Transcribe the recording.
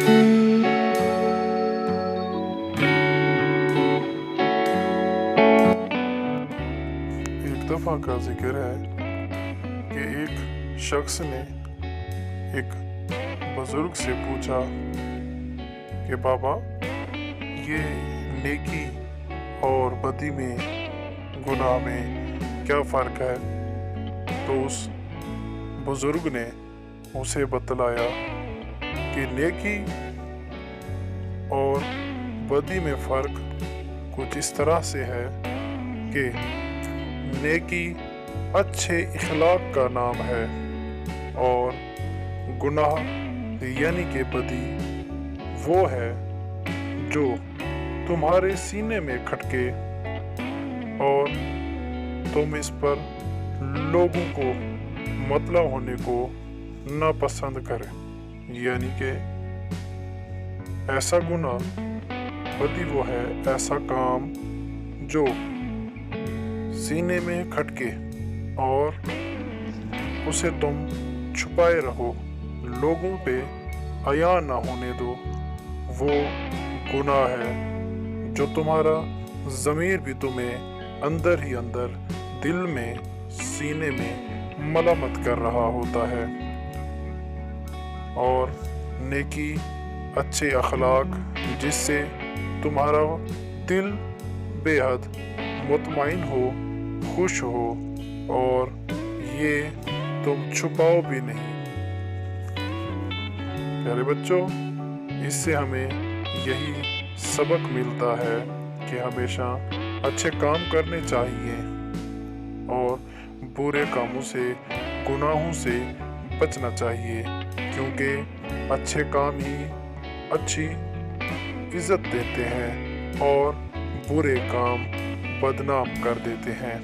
एक दफ़ा का जिक्र है कि एक शख्स ने एक बुजुर्ग से पूछा कि बाबा, ये नेकी और बदी में, गुनाह में क्या फ़र्क है? तो उस बुजुर्ग ने उसे बतलाया कि नेकी और बदी में फ़र्क कुछ इस तरह से है कि नेकी अच्छे इखलाक का नाम है और गुनाह यानी कि बदी वो है जो तुम्हारे सीने में खटके और तुम इस पर लोगों को मतलब होने को नापसंद करें। यानी कि ऐसा गुनाह, बदी वो है ऐसा काम जो सीने में खटके और उसे तुम छुपाए रहो, लोगों पे अया ना होने दो। वो गुनाह है जो तुम्हारा ज़मीर भी तुम्हें अंदर ही अंदर, दिल में, सीने में मलामत कर रहा होता है। और नेकी अच्छे अखलाक जिससे तुम्हारा दिल बेहद मुतमईन हो, खुश हो और ये तुम छुपाओ भी नहीं। प्यारे बच्चों, इससे हमें यही सबक मिलता है कि हमेशा अच्छे काम करने चाहिए और बुरे कामों से, गुनाहों से बचना चाहिए, क्योंकि अच्छे काम ही अच्छी इज्जत देते हैं और बुरे काम बदनाम कर देते हैं।